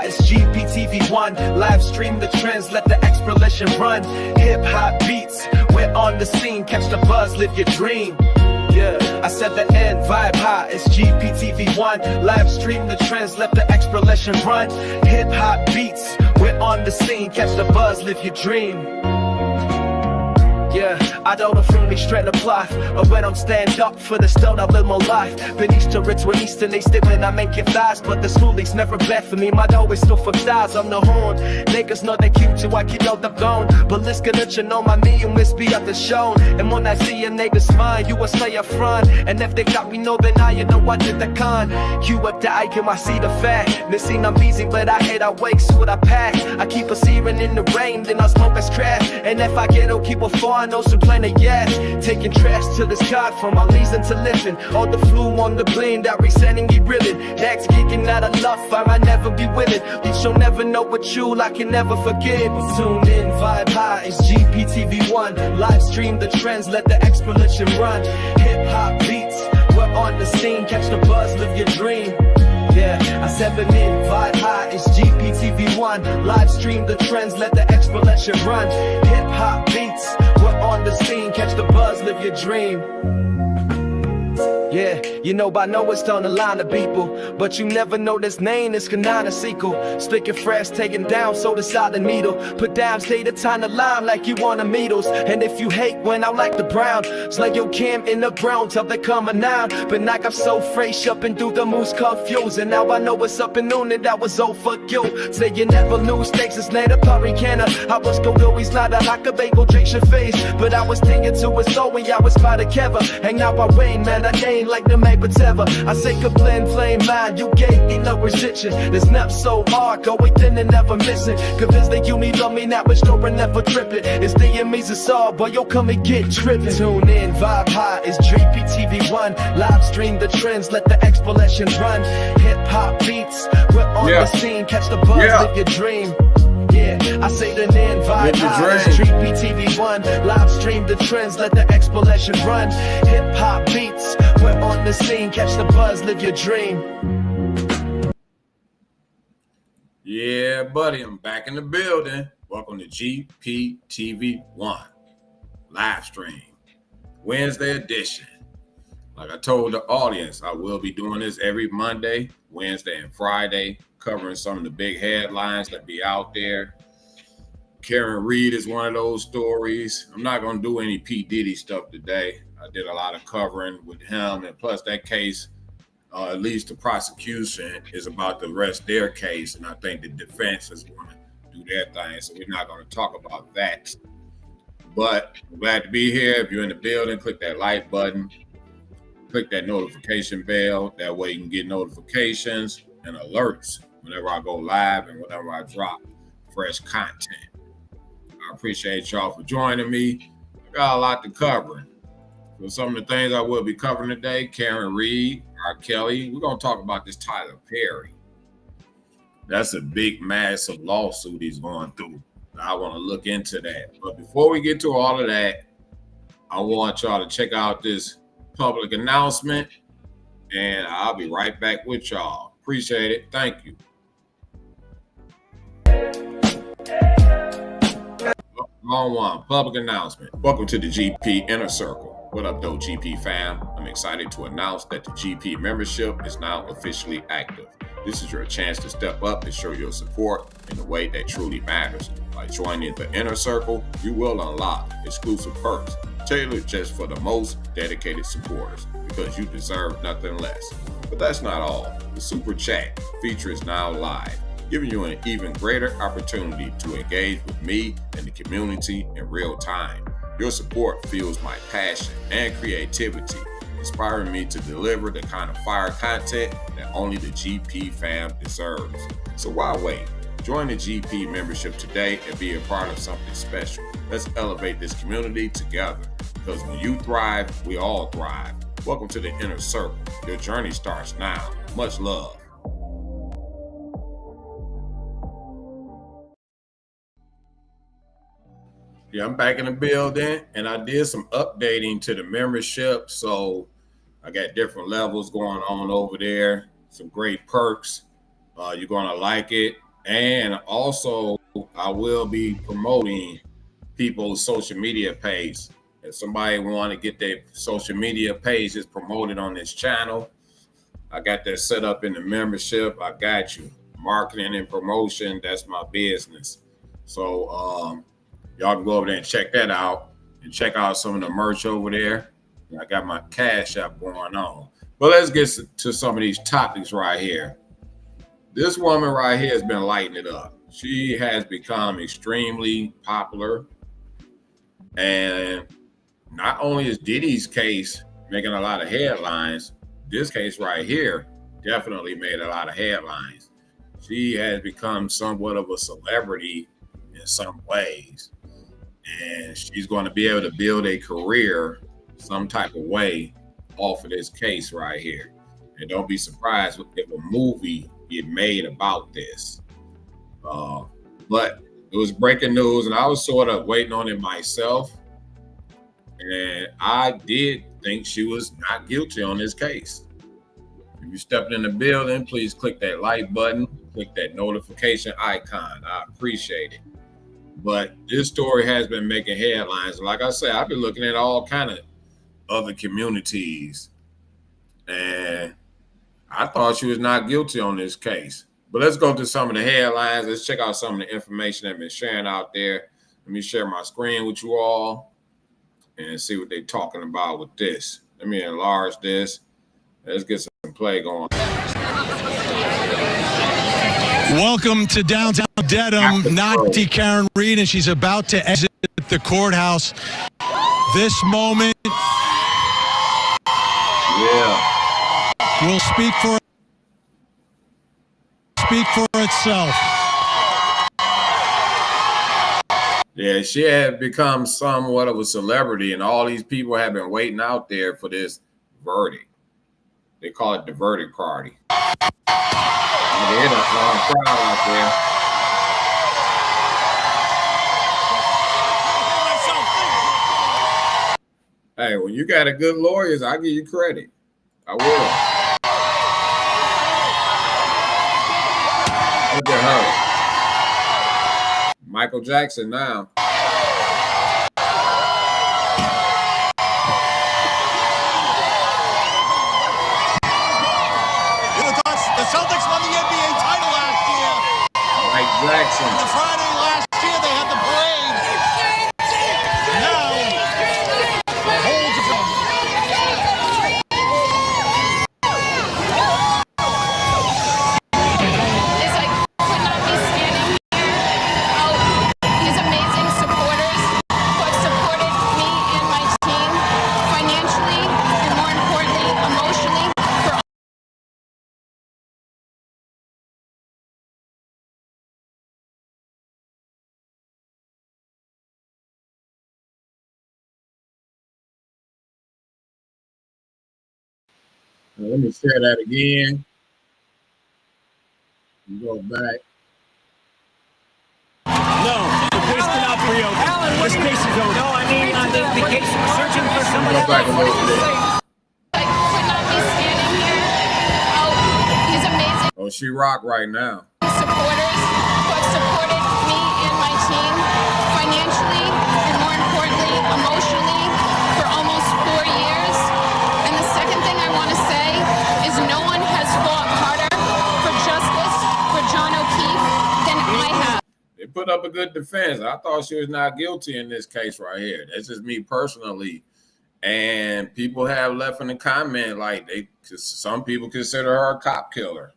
it's GPTV1. Live stream the trends, let the exploration run. Hip hop beats, we're on the scene. Catch the buzz, live your dream. Yeah, I said the end, vibe high, it's GPTV1. Live stream the trends, let the exploration run. Hip hop beats, we're on the scene. Catch the buzz, live your dream. Yeah, I don't firmly straight the plot. Or when I'm stand up for the stone, I live my life. Been east to rich when eastern they stick when I make it fast. But the schoolies never bet for me, my dough is still for styles. I'm the horn, niggas know they cute too, I keep out the bone. But let's get it, you know my me and wish be up the show. And when I see a nigga smile, you will stay up front. And if they got me know, then I, you know I did the con. Cue up the icon, I see the fact. This ain't I'm busy, but I hate I wake, so what I pack. I keep a searing in the rain, then I smoke as trash. And if I get I'll keep a far, I know some planet, yeah. Taking trash to the sky from my reason to living. All the flu on the blend, that resenting you reeling. Next kicking out of love, I might never be willing. Bitch, you'll never know what you, I can never forgive. Tune in, vibe high, it's GPTV1. Live stream the trends, let the exploration run. Hip hop beats, we're on the scene. Catch the buzz, live your dream. Yeah, I 7 in, vibe high, it's GPTV1. Live stream the trends, let the exploration run. Hip hop beats, we're on the scene. Catch the buzz, live your dream. Yeah, you know by now it's on the line of people, but you never know this name is Kanana sequel. Speaking fresh, taking down, so decide the needle. Put down, stay the time to lime like you want the needles. And if you hate when I like the brown, it's like your cam in the ground till they come now. But like I'm so fresh up and through the moose confused. And now I know what's up and noon and that was all for you. Say you never lose stakes, it's native hurricane. I was go always not a like a bagel, drink your face. But I was thinking to it so when I was by the cover. Hang out by rain, man, I ain't like the make whatever. I say could blend flame mind, you gave me no restriction. This nap so hard, go within and never missing. Convinced that you me love me now, but store and never tripping. It's the enemies of all, boy, yo come and get tripping. Tune in, vibe high, it's GPTV1. Live stream the trends, let the exploration run. Hip hop beats, we're on the scene. Catch the buzz, live your dream. Yeah, I say the name, vibe high, it's GPTV1. Live stream the trends, let the exploration run. Hip hop beats, we're on the scene. Catch the buzz, live your dream. Yeah, buddy, I'm back in the building. Welcome to GPTV1 live stream, Wednesday edition. Like I told the audience, I will be doing this every Monday, Wednesday, and Friday, covering some of the big headlines that be out there. Karen Reed is one of those stories. I'm not going to do any P. Diddy stuff today. I did a lot of covering with him, and plus that case, at least the prosecution, is about to rest their case, and I think the defense is going to do their thing, so we're not going to talk about that. But I'm glad to be here. If you're in the building, click that like button. Click that notification bell. That way you can get notifications and alerts whenever I go live and whenever I drop fresh content. I appreciate y'all for joining me. I got a lot to cover. So some of the things I will be covering today, Karen Reed, R. Kelly. We're going to talk about this Tyler Perry. That's a big, massive lawsuit he's going through. I want to look into that. But before we get to all of that, I want y'all to check out this public announcement, and I'll be right back with y'all. Appreciate it. Thank you. Long one, public announcement. Welcome to the GP Inner Circle. What up, though, GP fam? I'm excited to announce that the GP membership is now officially active. This is your chance to step up and show your support in a way that truly matters. By joining the Inner Circle, you will unlock exclusive perks tailored just for the most dedicated supporters, because you deserve nothing less. But that's not all. The Super Chat feature is now live, giving you an even greater opportunity to engage with me and the community in real time. Your support fuels my passion and creativity, inspiring me to deliver the kind of fire content that only the GP fam deserves. So why wait? Join the GP membership today and be a part of something special. Let's elevate this community together, because when you thrive, we all thrive. Welcome to the Inner Circle. Your journey starts now. Much love. Yeah, I'm back in the building, and I did some updating to the membership. So I got different levels going on over there, some great perks. You're going to like it. And also, I will be promoting people's social media page. If somebody want to get their social media pages promoted on this channel, I got that set up in the membership. I got you. Marketing and promotion, that's my business. So y'all can go over there and check that out and check out some of the merch over there. I got my Cash App going on. But let's get to some of these topics right here. This woman right here has been lighting it up. She has become extremely popular. And not only is Diddy's case making a lot of headlines, this case right here definitely made a lot of headlines. She has become somewhat of a celebrity in some ways. And she's going to be able to build a career some type of way off of this case right here. And don't be surprised if a movie get made about this. But it was breaking news, and I was sort of waiting on it myself. And I did think she was not guilty on this case. If you stepped in the building, please click that like button, click that notification icon. I appreciate it. But this story has been making headlines. Like I said, I've been looking at all kind of other communities, and I thought she was not guilty on this case. But let's go to some of the headlines. Let's check out some of the information I've been sharing out there. Let me share my screen with you all and see what they're talking about with this. Let me enlarge this. Let's get some play going. Welcome to downtown Dedham, Nazi Karen Reed, and she's about to exit the courthouse. This moment will speak for itself. Yeah, she had become somewhat of a celebrity, and all these people have been waiting out there for this verdict. They call it the verdict party. They had a long crowd out there. Hey, when you got a good lawyers, I'll give you credit. I will. Look at her. Michael Jackson now. The Celtics won the NBA title last year. Mike Jackson. On Friday last year, they had the parade. Now, the holds of It's like, could not be standing here. These amazing supporters who have supported me and my team financially and, more importantly, emotionally for Now, let me share that again. Go back. No, the case cannot be reopened. This case is over. No, I mean, the case searching for somebody. Go back a little bit. like, could not be standing here. These amazing Oh, she rock right now. supporters who have supported me and my team financially and, more importantly, emotionally for almost 4 years. And the second thing I want to say is no one has fought harder for justice for John O'Keefe than I have. They put up a good defense. I thought she was not guilty in this case right here. That's just me personally. And people have left in the comment like some people consider her a cop killer.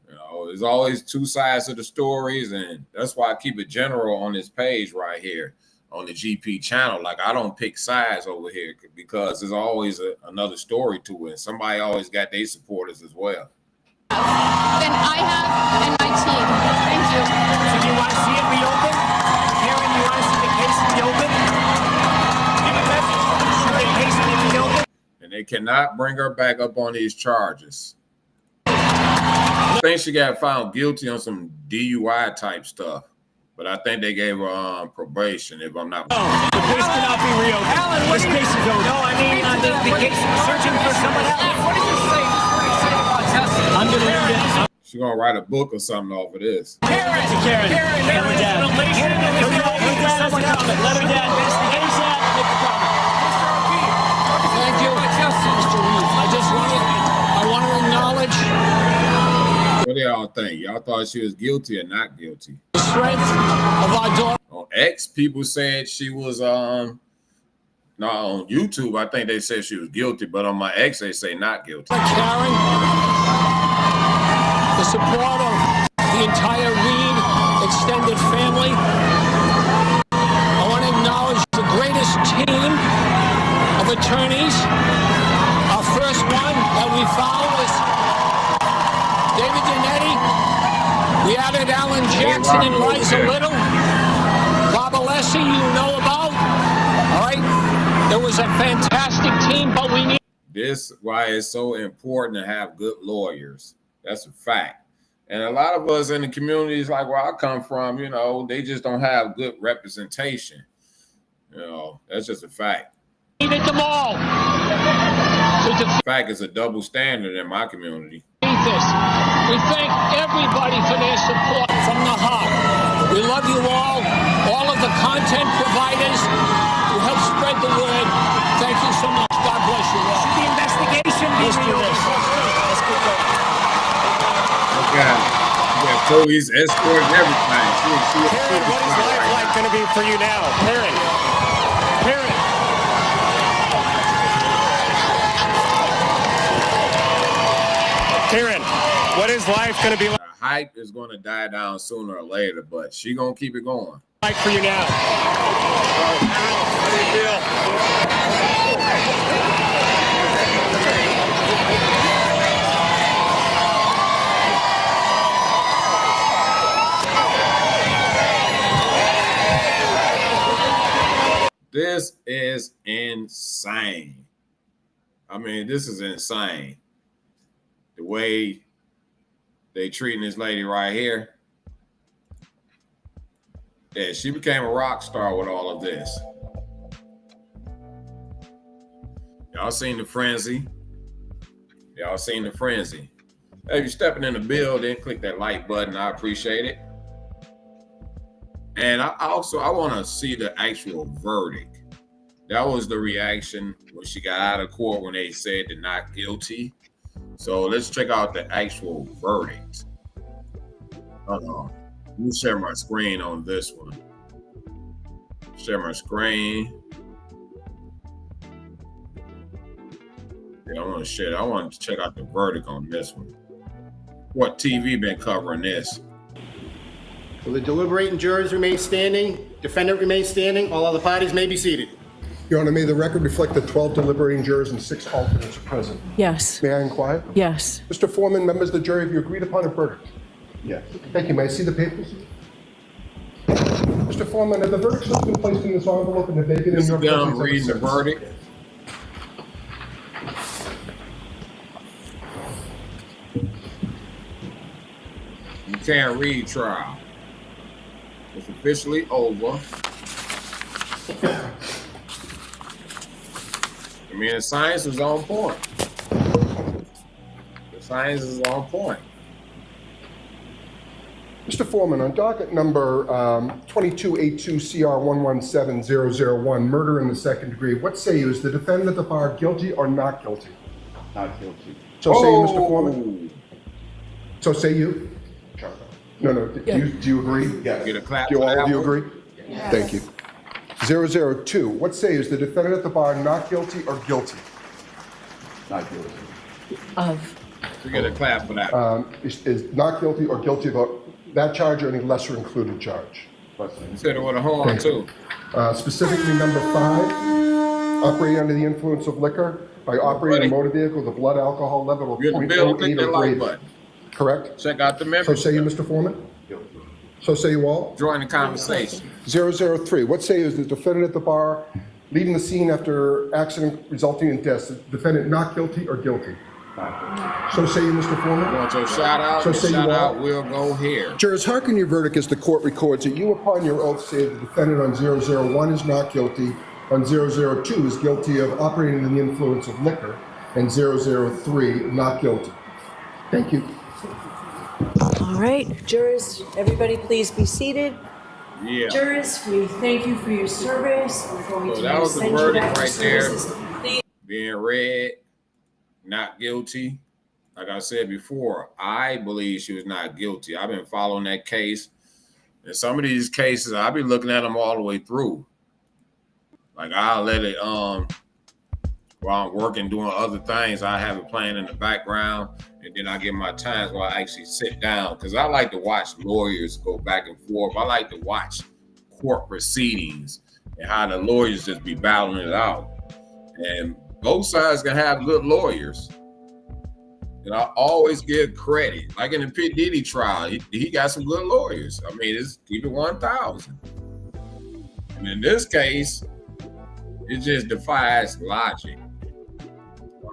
You know, there's always two sides to the stories, and that's why I keep it general on this page right here on the GP channel. Like, I don't pick sides over here because there's always another story to it. Somebody always got their supporters as well. Than I have and my team. Thank you. So do you want to see it reopened? Karen, you want to see the case reopened? Give a message. Should the case be reopened? And they cannot bring her back up on these charges. I think she got found guilty on some DUI type stuff, but I think they gave her probation, if I'm not No, mistaken. the case cannot be reopened. This case is over. No, I mean, the case searching for somebody else. What did you say? I'm going to leave it. She's gonna write a book or something off of this. Karen, let her dad comment. Let her dad make the comment. Thank you, Mr. Reed. I want to acknowledge What do y'all think? Y'all thought she was guilty or not guilty? the strength of our daughter. On X, people said she was no, on YouTube, I think they said she was guilty, but on my X, they say not guilty. Karen, the support of the entire Reed extended family. I want to acknowledge the greatest team of attorneys. Our first one that we found was David Dinetti. We added Alan Jackson and Liza Little. Bob Alessi, you know about. All right. It was a fantastic team, but we need. This why it's so important to have good lawyers. That's a fact. And a lot of us in the communities like where I come from, you know, they just don't have good representation. You know, that's just a fact. Needed them all. To In fact, it's a double standard in my community. defeat this. We thank everybody for their support from the heart. We love you all of the content providers who help spread the word. Thank you so much. God bless you all. The investigation. Let's do this. Let's get going. Okay. Yeah, police escorting everything. Karen, what is life like going to be for you now? Karen. Karen, what is life going to be like? The hype is going to die down sooner or later, but she going to keep it going. For you now? How do you feel? This is insane. I mean, this is insane. The way they treating this lady right here. Yeah, she became a rock star with all of this. Y'all seen the frenzy? Y'all seen the frenzy? Hey, if you're stepping in the building, click that like button. I appreciate it. And I want to see the actual verdict. That was the reaction when she got out of court when they said they're not guilty. So let's check out the actual verdict. Let me share my screen on this one. Share my screen. Yeah, I want to share. I want to check out the verdict on this one. What TV been covering this? Will the deliberating jurors remain standing? Defendant remains standing. All other parties may be seated. Your Honor, may the record reflect that 12 deliberating jurors and 6 alternates are present. Yes. May I inquire? Yes. Mr. Foreman, members of the jury, have you agreed upon a verdict? Yes. Thank you. May I see the papers? Mr. Foreman, have the verdicts just been placed in this envelope and have they been in your I'm presence reading the ever since? verdict. You can't read trial. It's officially over. I mean, the science is on point. The science is on point. Mr. Foreman, on docket number 2282CR117001, murder in the second degree, what say you? Is the defendant at the bar guilty or not guilty? Not guilty. So say you, Mr. Foreman? So say you? No. Do you agree? Yes. Get a clap. Do all of you one? agree? Yes. Thank you. 002, what say you? Is the defendant at the bar not guilty or guilty? Not guilty. Of. We get a clap for that. Is not guilty or guilty about that charge or any lesser included charge? Said it with a horn too. Specifically number 5, operating under the influence of liquor by operating a motor vehicle, the blood alcohol level of You're in the building, click 0.08 that or like greater. button. Correct? Check out the So membership. say you, Mr. Foreman? So say you all? Join the conversation. 003, what say you? Is the defendant at the bar leaving the scene after accident resulting in death, the defendant not guilty or guilty? So say you, Mr. Foreman? Want your shout out? So say you Shout all? out will go here. Jurors, hearken your verdict as the court records it. You, upon your oath, say the defendant on 001 is not guilty, on 002 is guilty of operating under the influence of liquor, and 003 not guilty. Thank you. All right, jurors, everybody please be seated. Yeah. Jurors, we thank you for your service. We're going So to that was the send you verdict back to right there. services complete. Being read, not guilty. Like I said before, I believe she was not guilty. I've been following that case. And some of these cases, I've been looking at them all the way through. Like I'll let it while I'm working, doing other things, I have it playing in the background, and then I get my times where I actually sit down, because I like to watch lawyers go back and forth. I like to watch court proceedings and how the lawyers just be battling it out. And both sides can have good lawyers. And I always give credit. Like in the P. Diddy trial, he got some good lawyers. I mean, it's keep it 1,000. And in this case, it just defies logic.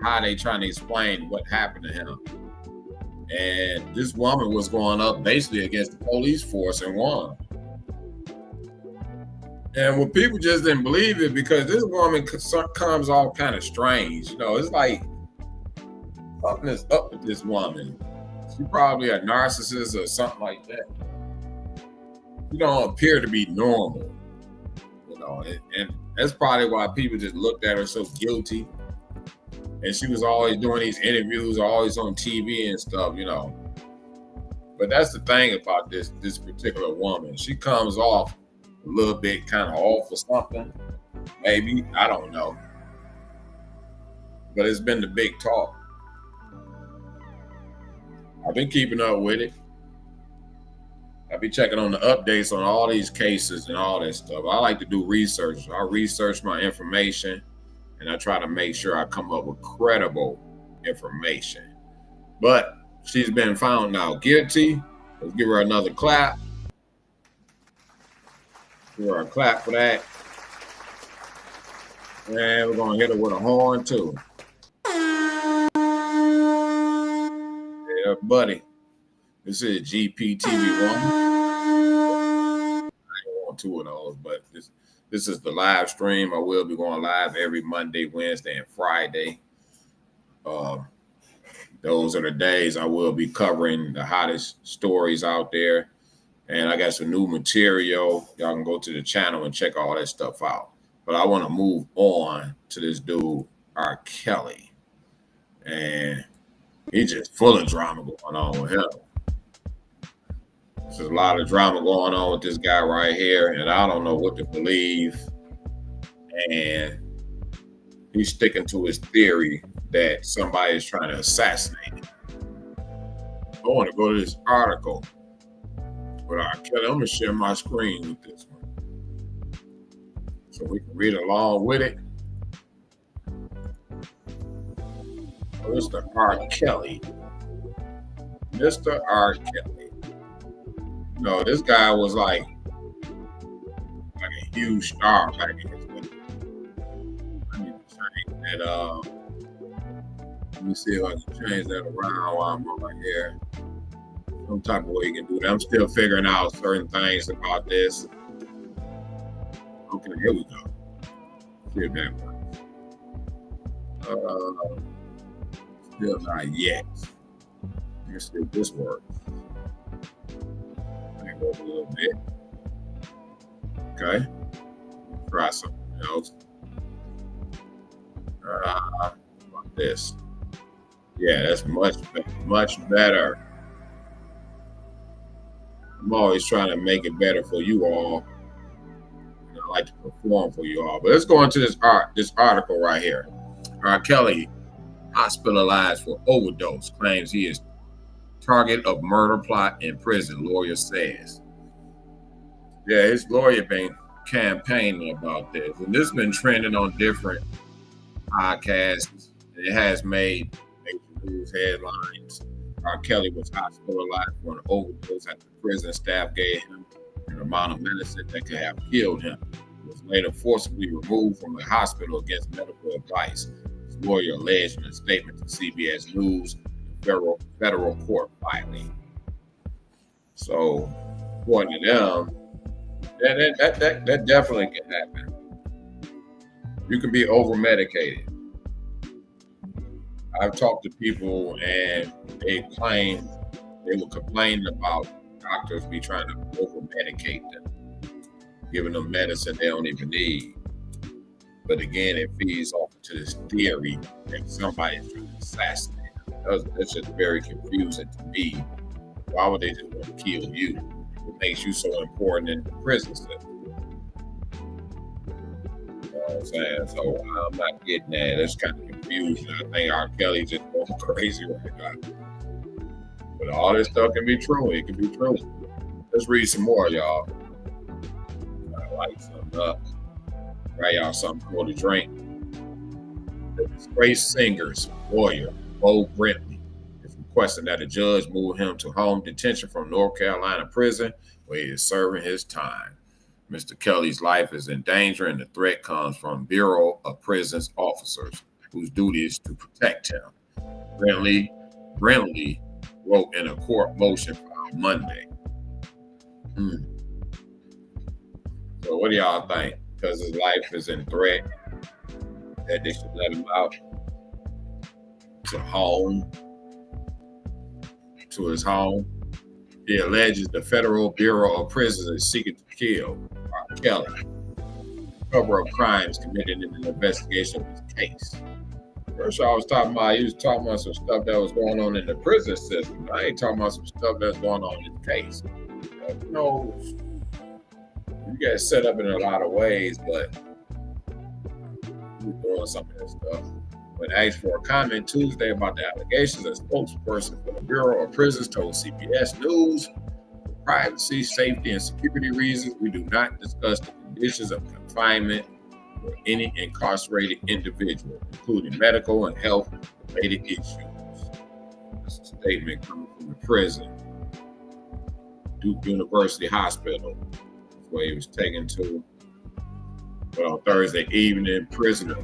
How they trying to explain what happened to him. And this woman was going up basically against the police force and won. And when people just didn't believe it, because this woman comes all kind of strange. You know, it's like something is up with this woman. She probably a narcissist or something like that. She don't appear to be normal. You know, and that's probably why people just looked at her so guilty. And she was always doing these interviews, always on TV and stuff, you know. But that's the thing about this particular woman. She comes off a little bit kind of off or something. Maybe, I don't know. But it's been the big talk. I've been keeping up with it. I've been checking on the updates on all these cases and all that stuff. I like to do research. I research my information. And I try to make sure I come up with credible information. But she's been found now guilty. Let's give her another clap. Give her a clap for that. And we're going to hit her with a horn, too. Yeah, buddy. This is GPTV1. I don't want two of those, but this is the live stream. I will be going live every Monday, Wednesday, and Friday. Those are the days I will be covering the hottest stories out there. And I got some new material. Y'all can go to the channel and check all that stuff out. But I want to move on to this dude, R. Kelly. And he's just full of drama going on with him. There's a lot of drama going on with this guy right here, and I don't know what to believe. And he's sticking to his theory that somebody is trying to assassinate him. I want to go to this article with R. Kelly. I'm going to share my screen with this one so we can read along with it. Mr. R. Kelly. Mr. R. Kelly. No, this guy was like a huge star back in his day. I need to change that. Let me see if I can change that around while I'm over here. Some type of way you can do that. I'm still figuring out certain things about this. Okay, here we go. See if that works. Still not yet. Let's see if this works. Go a little bit. Okay. Try something else. About this. Yeah, that's much better. I'm always trying to make it better for you all. And I like to perform for you all. But let's go into this article right here. R. Kelly hospitalized for overdose, claims he is target of murder plot in prison, lawyer says. Yeah, his lawyer been campaigning about this. And this has been trending on different podcasts. It has made major news headlines. R. Kelly was hospitalized for an overdose after prison staff gave him an amount of medicine that could have killed him. He was later forcibly removed from the hospital against medical advice. His lawyer alleged in a statement to CBS News, federal court filing. So, according to them, that definitely can happen. You can be over medicated. I've talked to people and they claim They were complaining about doctors be trying to over-medicate them, giving them medicine they don't even need. But again, it feeds off to this theory that somebody's trying to assassinate them. That's just very confusing to me. Why would they just want to kill you? What makes you so important in the prison system? You know what I'm saying? So I'm not getting that. That's kind of confusing. I think R. Kelly's just going crazy right now. But all this stuff can be true. It can be true. Let's read some more, y'all. I like something up. Right, y'all, something for the drink. The disgraced singer's lawyer, Bo Brentley, is requesting that a judge move him to home detention from North Carolina prison where he is serving his time. Mr. Kelly's life is in danger, and the threat comes from Bureau of Prisons officers whose duty is to protect him. Brentley wrote in a court motion filed Monday. So what do y'all think? Because his life is in threat, that they should let him out to his home. He alleges the Federal Bureau of Prisons is seeking to kill R. Kelly, cover up crimes committed in an investigation of his case. First, he was talking about some stuff that was going on in the prison system. I ain't talking about some stuff that's going on in the case. You know, you get set up in a lot of ways, but you're doing some of this stuff. When asked for a comment Tuesday about the allegations, a spokesperson for the Bureau of Prisons told CBS News, for privacy, safety, and security reasons, we do not discuss the conditions of confinement for any incarcerated individual, including medical and health-related issues. That's a statement coming from the prison, Duke University Hospital, where he was taken to. But on Thursday evening, prison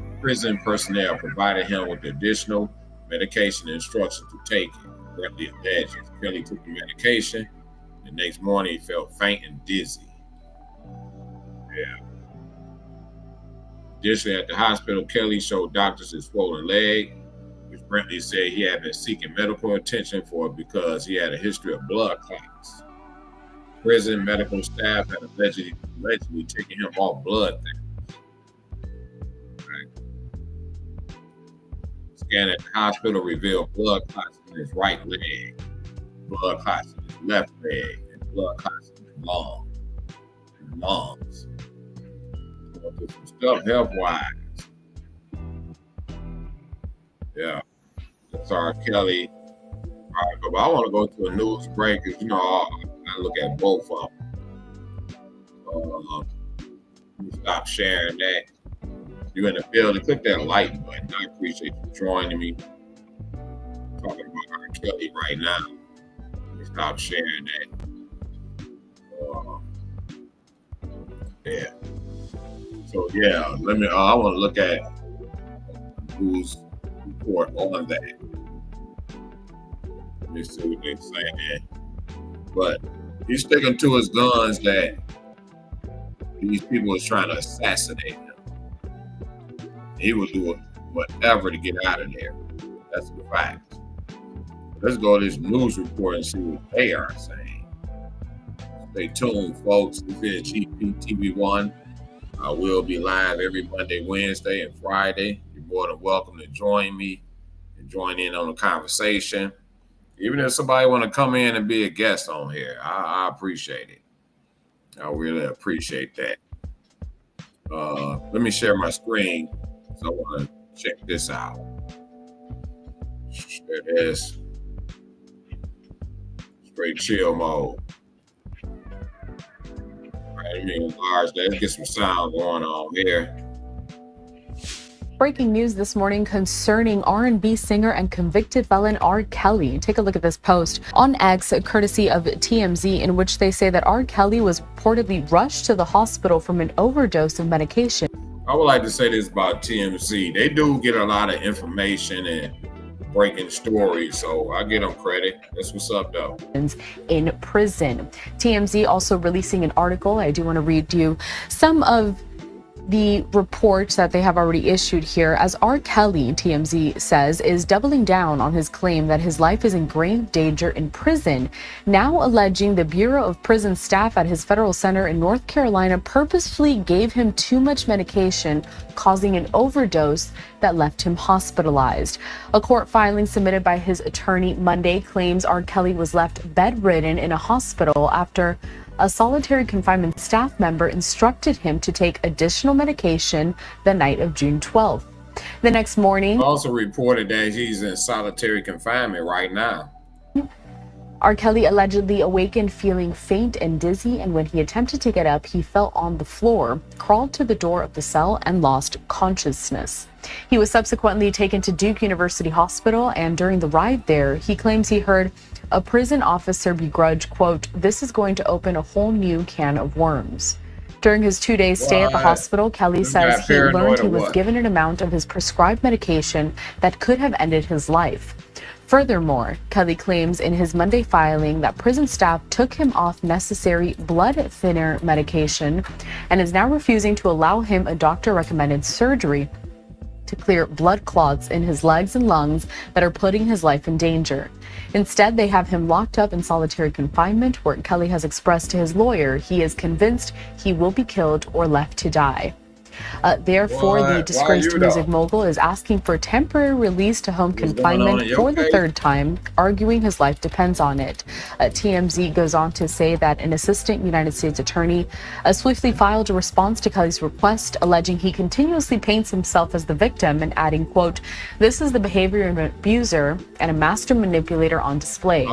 personnel provided him with additional medication instructions to take it. Brentley alleges Kelly took the medication. The next morning, he felt faint and dizzy. Yeah. Additionally, at the hospital, Kelly showed doctors his swollen leg, which Brentley said he had been seeking medical attention for because he had a history of blood clots. Prison medical staff had allegedly taken him off blood thinners. Right. Scan at the hospital revealed blood clots in his right leg, blood clots in his left leg, and blood clots in his lungs. So some stuff health-wise. Yeah. That's R. Kelly. All right, but I want to go to a news break because, you know, I look at both of them. Stop sharing that. You're in the building, click that like button. I appreciate you joining me. Talking about R. Kelly right now. Stop sharing that. Yeah. So yeah, I want to look at who's report on that. Let me see what they're saying. But he's sticking to his guns that these people is trying to assassinate him. He will do whatever to get out of there. That's the fact. Let's go to this news report and see what they are saying. Stay tuned, folks. This is GPTV1. I will be live every Monday, Wednesday, and Friday. You're more than welcome to join me and join in on the conversation. Even if somebody want to come in and be a guest on here, I appreciate it. I really appreciate that. Let me share my screen. So I want to check this out. Share this. Straight chill mode. All right, let me enlarge that. Let's get some sound going on here. Breaking news this morning concerning R&B singer and convicted felon R. Kelly. Take a look at this post on X, courtesy of TMZ, in which they say that R. Kelly was reportedly rushed to the hospital from an overdose of medication. I would like to say this about TMZ. They do get a lot of information and breaking stories, so I give them credit. That's what's up, though. In prison. TMZ also releasing an article. I do want to read you some of The report that they have already issued here, as R. Kelly, TMZ says, is doubling down on his claim that his life is in grave danger in prison, now alleging the Bureau of Prison staff at his federal center in North Carolina purposefully gave him too much medication, causing an overdose that left him hospitalized. A court filing submitted by his attorney Monday claims R. Kelly was left bedridden in a hospital after a solitary confinement staff member instructed him to take additional medication the night of June 12th. The next morning, Also reported that he's in solitary confinement right now. R. Kelly allegedly awakened feeling faint and dizzy, and when he attempted to get up, he fell on the floor, crawled to the door of the cell, and lost consciousness. He was subsequently taken to Duke University Hospital, and during the ride there, he claims he heard a prison officer begrudge, quote, "This is going to open a whole new can of worms." During his 2-day stay at the hospital, Kelly says he learned he was given an amount of his prescribed medication that could have ended his life. Furthermore, Kelly claims in his Monday filing that prison staff took him off necessary blood thinner medication and is now refusing to allow him a doctor-recommended surgery to clear blood clots in his legs and lungs that are putting his life in danger. Instead, they have him locked up in solitary confinement, where Kelly has expressed to his lawyer he is convinced he will be killed or left to die. Therefore, the disgraced music mogul is asking for temporary release to home confinement for the third time, arguing his life depends on it. TMZ goes on to say that an assistant United States attorney swiftly filed a response to Kelly's request, alleging he continuously paints himself as the victim and adding, quote, "This is the behavior of an abuser and a master manipulator on display."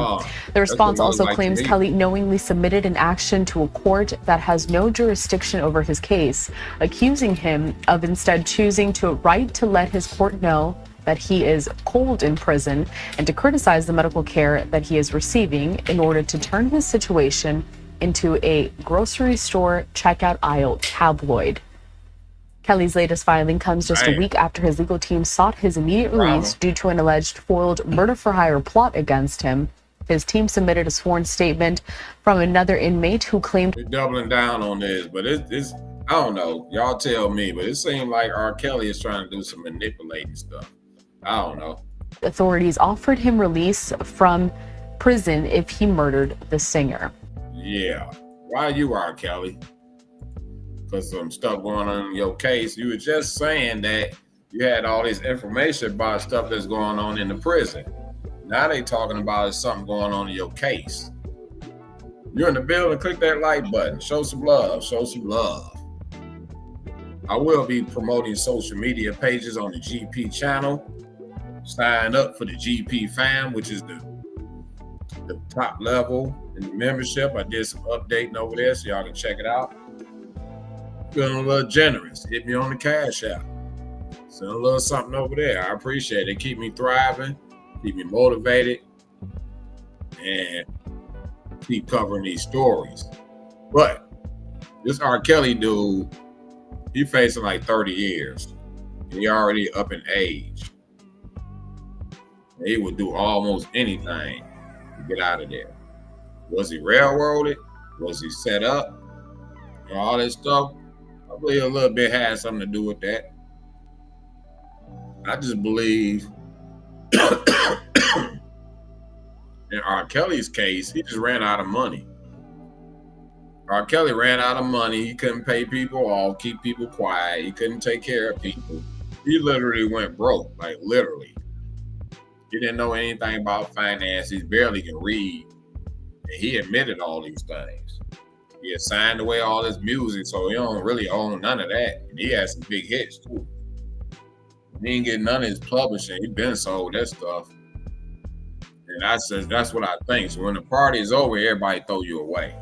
The response also claims Kelly knowingly submitted an action to a court that has no jurisdiction over his case, accusing him of instead choosing to write to let his court know that he is cold in prison and to criticize the medical care that he is receiving in order to turn his situation into a grocery store checkout aisle tabloid. Kelly's latest filing comes just a week after his legal team sought his immediate release due to an alleged foiled murder-for-hire plot against him. His team submitted a sworn statement from another inmate who claimed They're doubling down on this, but it's I don't know. Y'all tell me, but it seemed like R. Kelly is trying to do some manipulating stuff. I don't know. authorities offered him release from prison if he murdered the singer. Yeah. Why you, R. Kelly? Because some stuff going on in your case. You were just saying that you had all this information about stuff that's going on in the prison. Now they talking about something going on in your case. You're in the building, click that like button. Show some love. Show some love. I will be promoting social media pages on the GP channel. Sign up for the GP fam, which is the top level in the membership. I did some updating over there so y'all can check it out. Feeling a little generous. Hit me on the Cash App. Send a little something over there. I appreciate it. Keep me thriving, keep me motivated, and keep covering these stories. But this R. Kelly dude, he facing like 30 years. He already up in age. He would do almost anything to get out of there. Was he railroaded? Was he set up? And all this stuff? I believe a little bit had something to do with that. I just believe in R. Kelly's case, he just ran out of money. R. Kelly ran out of money. He couldn't pay people off, keep people quiet. He couldn't take care of people. He literally went broke, like literally. He didn't know anything about finance. He barely can read. And he admitted all these things. He had signed away all his music, so he don't really own none of that. And he had some big hits too. He didn't get none of his publishing. He been sold that stuff. And that's what I think. So when the party is over, everybody throw you away.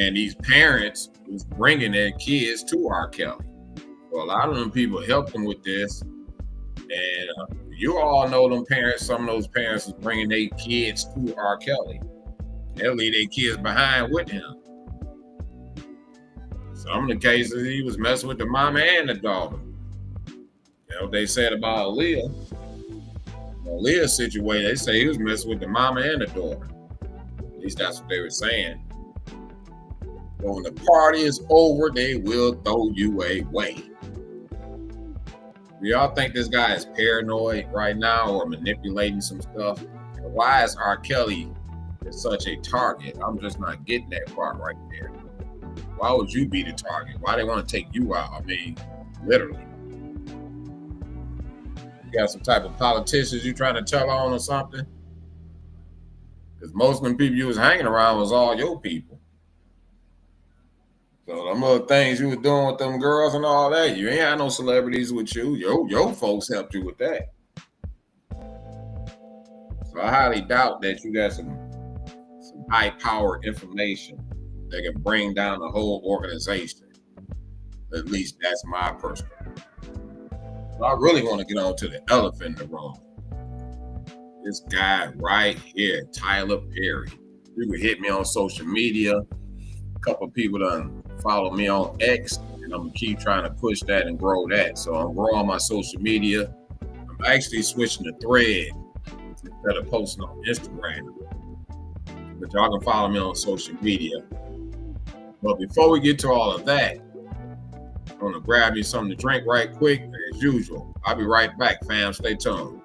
And these parents was bringing their kids to R. Kelly. So a lot of them people helped them with this. And you all know them parents, some of those parents was bringing their kids to R. Kelly. They'll leave their kids behind with him. Some of the cases, he was messing with the mama and the daughter. You know what they said about Aaliyah. Aaliyah's situation, they say he was messing with the mama and the daughter. At least that's what they were saying. But when the party is over, they will throw you away. Do y'all think this guy is paranoid right now or manipulating some stuff? And why is R. Kelly such a target? I'm just not getting that part right there. Why would you be the target? Why they want to take you out? I mean, literally. You got some type of politicians you trying to tell on or something? Because most of them people you was hanging around was all your people. So them other things you were doing with them girls and all that, you ain't had no celebrities with you. Your folks helped you with that. So I highly doubt that you got some high-powered information that can bring down the whole organization. At least that's my perspective. But I really want to get on to the elephant in the room. This guy right here, Tyler Perry. You can hit me on social media. A couple of people done follow me on X, and I'm gonna keep trying to push that and grow that. So I'm growing my social media. I'm actually switching to Thread instead of posting on Instagram. But y'all can follow me on social media. But before we get to all of that, I'm gonna grab me something to drink right quick, as usual. I'll be right back, fam. Stay tuned.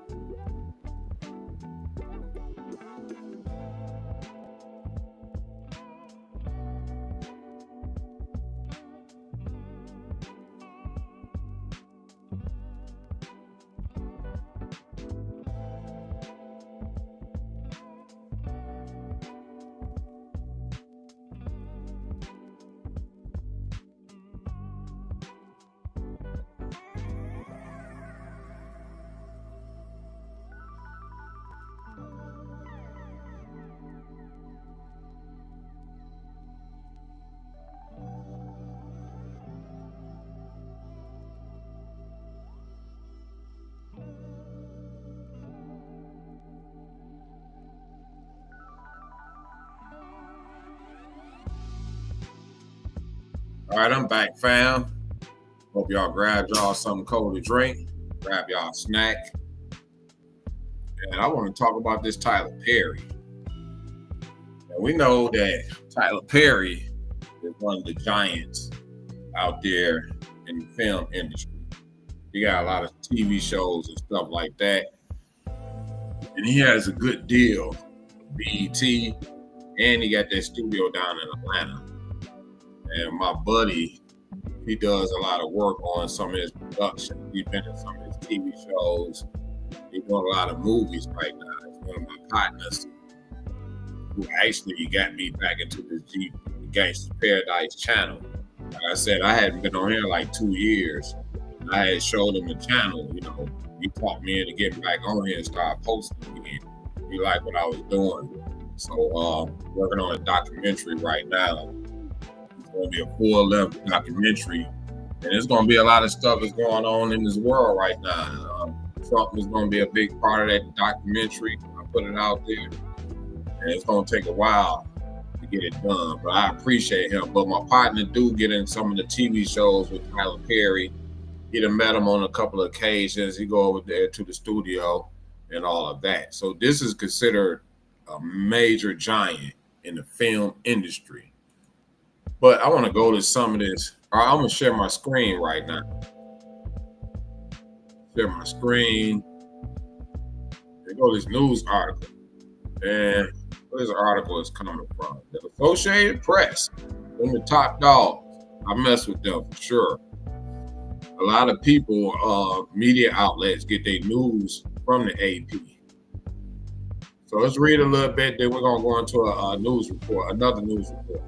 All right, I'm back, fam. Hope y'all grabbed y'all something cold to drink, grab y'all a snack. And I want to talk about this Tyler Perry. And we know that Tyler Perry is one of the giants out there in the film industry. He got a lot of TV shows and stuff like that. And he has a good deal with BET, and he got that studio down in Atlanta. And my buddy, he does a lot of work on some of his production. He's been in some of his TV shows. He's doing a lot of movies right now. He's one of my partners who actually got me back into this Gangsta's Paradise channel. Like I said, I hadn't been on here like 2 years. And I had showed him the channel, you know. He talked me into getting back on here and start posting again. He liked what I was doing. So working on a documentary right now. Going to be a full-length documentary, and there's going to be a lot of stuff that's going on in this world right now. Trump is going to be a big part of that documentary. I put it out there, and it's going to take a while to get it done, but I appreciate him. But my partner do get in some of the TV shows with Tyler Perry. He done met him on a couple of occasions. He go over there to the studio and all of that. So this is considered a major giant in the film industry. But I want to go to some of this. I'm going to share my screen right now. Share my screen. There go this news article. And where's the article is coming from? The Associated Press. Them the top dogs. I mess with them for sure. A lot of people, media outlets, get their news from the AP. So let's read a little bit, then we're going to go into a news report, another news report.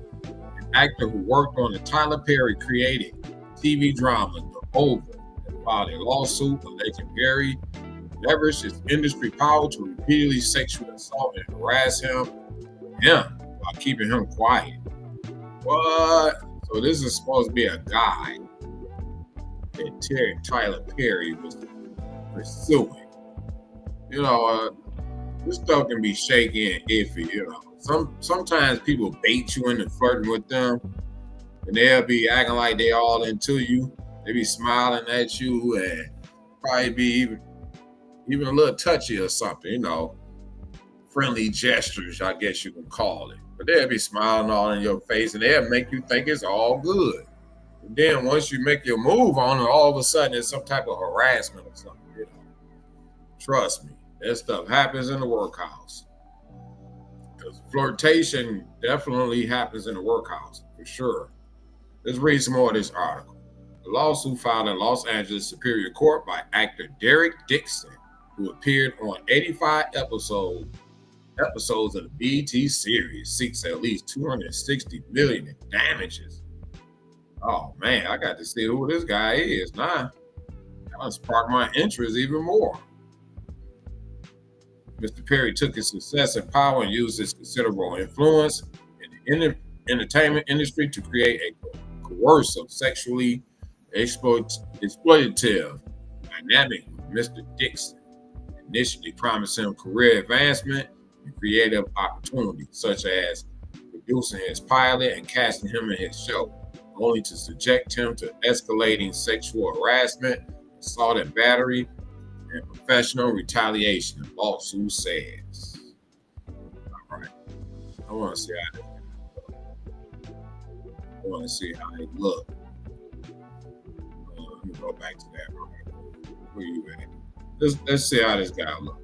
Actor who worked on the Tyler Perry created TV drama The Over and filed a lawsuit alleging Perry leveraged his industry power to repeatedly sexually assault and harass him while keeping him quiet. What? So this is supposed to be a guy that Tyler Perry was pursuing. You know, this stuff can be shaky and iffy, you know. Sometimes people bait you into flirting with them, and they'll be acting like they all into you. They be smiling at you and probably be even a little touchy or something, you know. Friendly gestures, I guess you can call it. But they'll be smiling all in your face, and they'll make you think it's all good. And then once you make your move on it, all of a sudden it's some type of harassment or something. You know, trust me, that stuff happens in the workhouse. Because flirtation definitely happens in the workhouse, for sure. Let's read some more of this article. The lawsuit filed in Los Angeles Superior Court by actor Derek Dixon, who appeared on 85 episodes of the BET series, seeks at least $260 million in damages. Oh man, I got to see who this guy is now. That'll spark my interest even more. Mr. Perry took his success and power and used his considerable influence in the entertainment industry to create a coercive, sexually exploitative dynamic with Mr. Dixon, initially promised him career advancement and creative opportunities, such as producing his pilot and casting him in his show, only to subject him to escalating sexual harassment, assault and battery, and professional retaliation, the lawsuit says. All right. I want to see how they look. Let me go back to that. Where you at? Let's see how this guy look.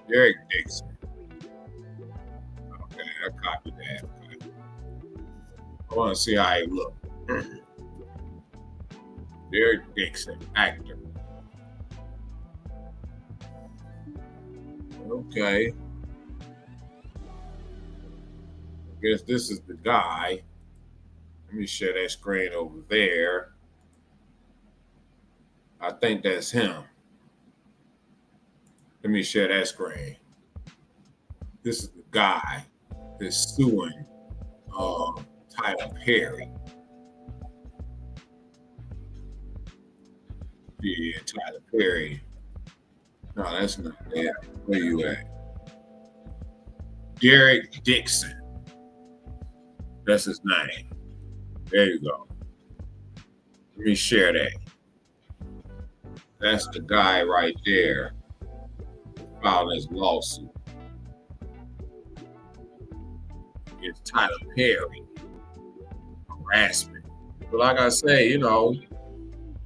Derek Dixon. Okay, I copied that. Okay. I want to see how he look. Derek Dixon, actor. Okay. I guess this is the guy. Let me share that screen over there. I think that's him. Let me share that screen. This is the guy that's suing Tyler Perry. Yeah, Tyler Perry. No, that's not there. Where you at? Derek Dixon. That's his name. There you go. Let me share that. That's the guy right there filing his lawsuit. It's Tyler Perry. Harassment. But like I say, you know,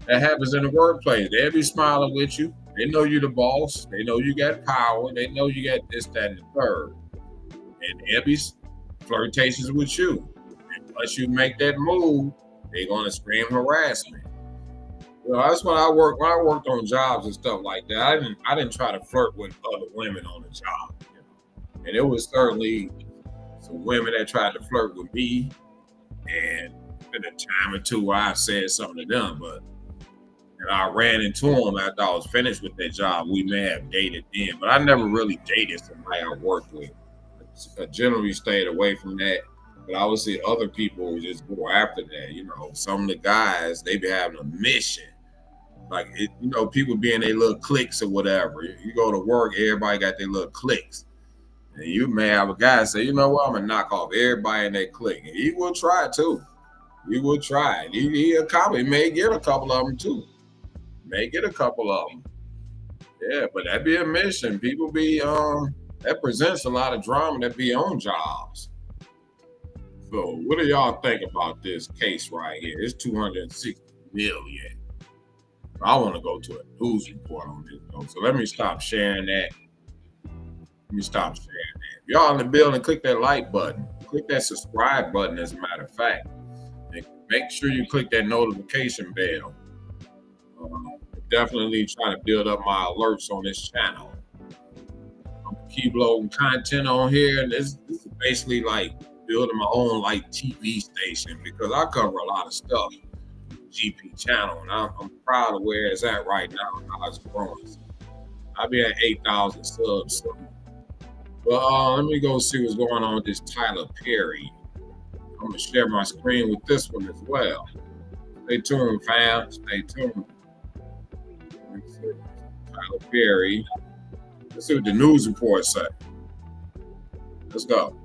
that happens in the workplace. They'll be smiling with you. They know you're the boss. They know you got power. They know you got this, that, and the third. And they'll be flirtations with you. And once you make that move, they're going to scream harassment. You know, that's when I worked on jobs and stuff like that. I didn't try to flirt with other women on the job. You know? And it was certainly some women that tried to flirt with me. And in a time or two where I said something to them, but I ran into them after I was finished with that job. We may have dated then, but I never really dated somebody I worked with. I generally stayed away from that. But I would see other people just go after that. You know, some of the guys, they be having a mission. Like, you know, people be in their little cliques or whatever. You go to work, everybody got their little cliques. And you may have a guy say, you know what, I'm going to knock off everybody in that clique. And he will try too. He will try. He may get a couple of them too. May get a couple of them. Yeah, but that be a mission. People be, that presents a lot of drama that be on jobs. So what do y'all think about this case right here? It's $260 million. I want to go to a news report on this though. So let me stop sharing that. If y'all in the building, click that like button. Click that subscribe button, as a matter of fact. And make sure you click that notification bell. Definitely trying to build up my alerts on this channel. I'm keep loading content on here, and this is basically like building my own like TV station because I cover a lot of stuff. GP channel, and I'm proud of where it's at right now and how it's growing. I'll be at 8,000 subs soon. But let me go see what's going on with this Tyler Perry. I'm gonna share my screen with this one as well. Stay tuned, fam. Stay tuned. Tyler Perry. Let's see what the news report say. Let's go.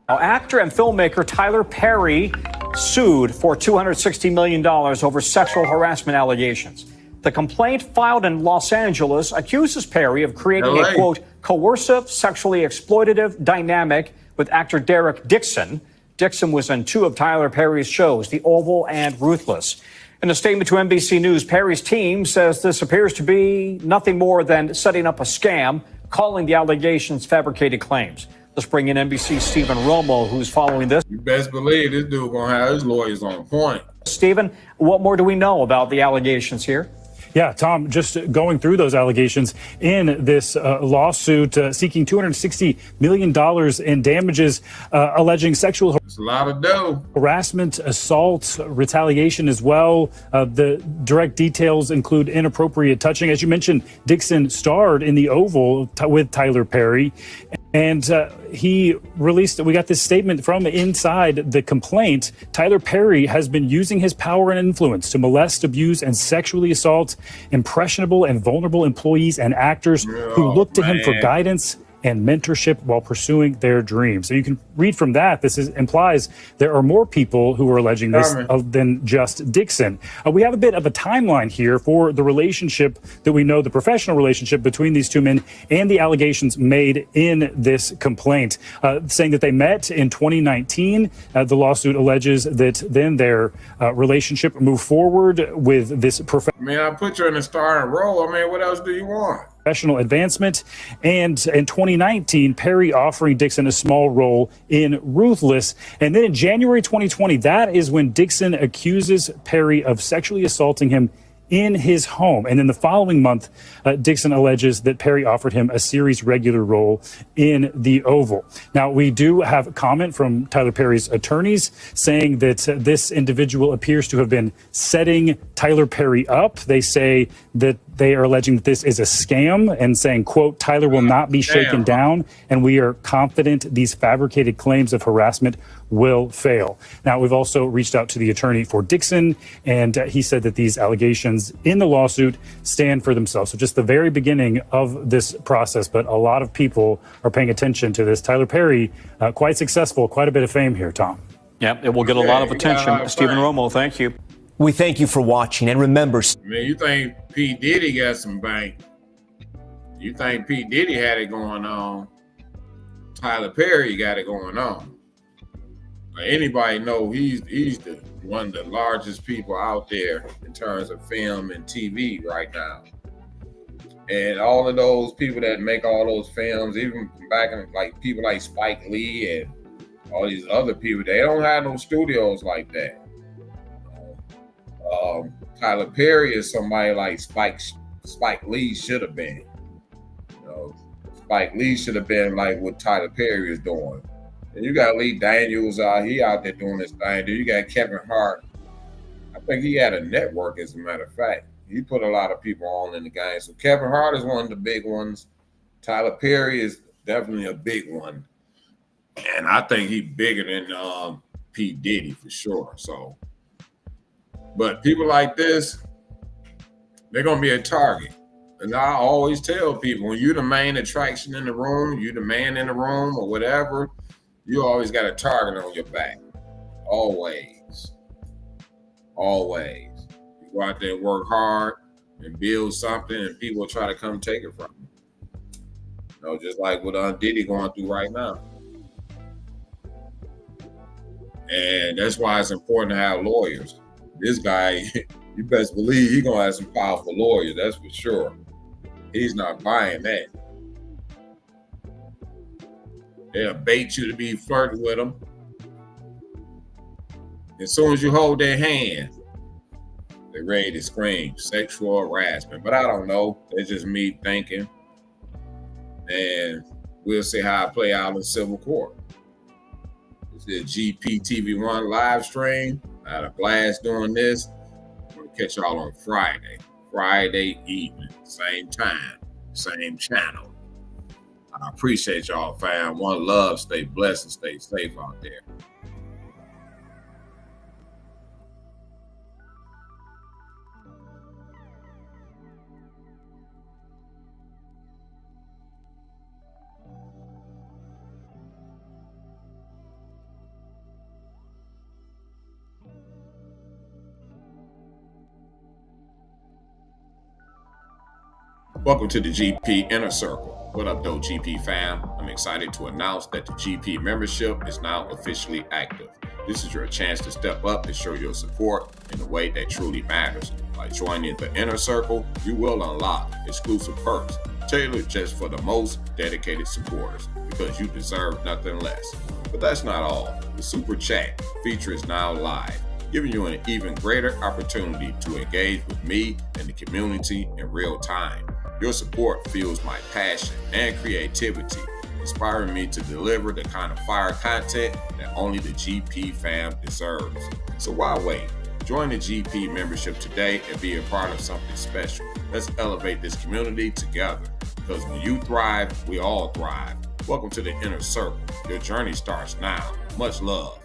Now, actor and filmmaker Tyler Perry sued for $260 million over sexual harassment allegations. The complaint filed in Los Angeles accuses Perry of creating a, quote, coercive, sexually exploitative dynamic with actor Derek Dixon. Dixon was on 2 of Tyler Perry's shows, The Oval and Ruthless. In a statement to NBC News, Perry's team says this appears to be nothing more than setting up a scam, calling the allegations fabricated claims. Let's bring in NBC's Stephen Romo, who's following this. You best believe this dude gonna have his lawyers on point. Stephen, what more do we know about the allegations here? Yeah, Tom, just going through those allegations in this lawsuit seeking $260 million in damages, alleging sexual It's a lot of dough. harassment, assault, retaliation as well. The direct details include inappropriate touching. As you mentioned, Dixon starred in The Oval with Tyler Perry. And we got this statement from inside the complaint. Tyler Perry has been using his power and influence to molest, abuse, and sexually assault impressionable and vulnerable employees and actors who look to him for guidance and mentorship while pursuing their dreams. So you can read from that, implies there are more people who are alleging this than just Dixon. We have a bit of a timeline here for the relationship that we know, the professional relationship between these two men and the allegations made in this complaint, saying that they met in 2019. The lawsuit alleges that then their relationship moved forward with this I put you in a starring role. What else do you want? Professional advancement. And in 2019, Perry offering Dixon a small role in Ruthless. And then in January 2020, that is when Dixon accuses Perry of sexually assaulting him in his home. And then the following month, Dixon alleges that Perry offered him a series regular role in The Oval. Now, we do have comment from Tyler Perry's attorneys saying that this individual appears to have been setting Tyler Perry up. They say that they are alleging that this is a scam and saying, quote, Tyler will not be shaken down, and we are confident these fabricated claims of harassment will fail. Now, we've also reached out to the attorney for Dixon, and he said that these allegations in the lawsuit stand for themselves. So just the very beginning of this process, but a lot of people are paying attention to this. Tyler Perry, quite successful, quite a bit of fame here, Tom. Yep, it will get a lot of attention. Stephen Romo, thank you. We thank you for watching, and remember... You think P. Diddy got some bank? You think P. Diddy had it going on? Tyler Perry got it going on. Anybody know he's one of the largest people out there in terms of film and TV right now. And all of those people that make all those films, even back in people like Spike Lee and all these other people, they don't have no studios like that. Tyler Perry is somebody like Spike Lee should have been. Spike Lee should have been like what Tyler Perry is doing. And you got Lee Daniels he out there doing this thing. You got Kevin Hart. I think he had a network, as a matter of fact. He put a lot of people on in the game. So Kevin Hart is one of the big ones. Tyler Perry is definitely a big one. And I think he's bigger than P. Diddy for sure. So, but people like this, they're going to be a target. And I always tell people, when you're the main attraction in the room, you're the man in the room or whatever, you always got a target on your back. Always. Always. You go out there and work hard and build something, and people will try to come take it from you. Just like what Diddy going through right now. And that's why it's important to have lawyers. This guy, you best believe he's going to have some powerful lawyers, that's for sure. He's not buying that. They'll bait you to be flirting with them. As soon as you hold their hand, they're ready to scream sexual harassment. But I don't know. It's just me thinking. And we'll see how it play out in civil court. It's the GPTV1 live stream. I had a blast doing this. I'm going to catch y'all on Friday evening, same time, same channel. I appreciate y'all, fam. One love, stay blessed and stay safe out there. Welcome to the GP Inner Circle. What up, though, GP fam? I'm excited to announce that the GP membership is now officially active. This is your chance to step up and show your support in a way that truly matters. By joining the Inner Circle, you will unlock exclusive perks tailored just for the most dedicated supporters, because you deserve nothing less. But that's not all. The Super Chat feature is now live, giving you an even greater opportunity to engage with me and the community in real time. Your support fuels my passion and creativity, inspiring me to deliver the kind of fire content that only the GP fam deserves. So why wait? Join the GP membership today and be a part of something special. Let's elevate this community together, because when you thrive, we all thrive. Welcome to the Inner Circle. Your journey starts now. Much love.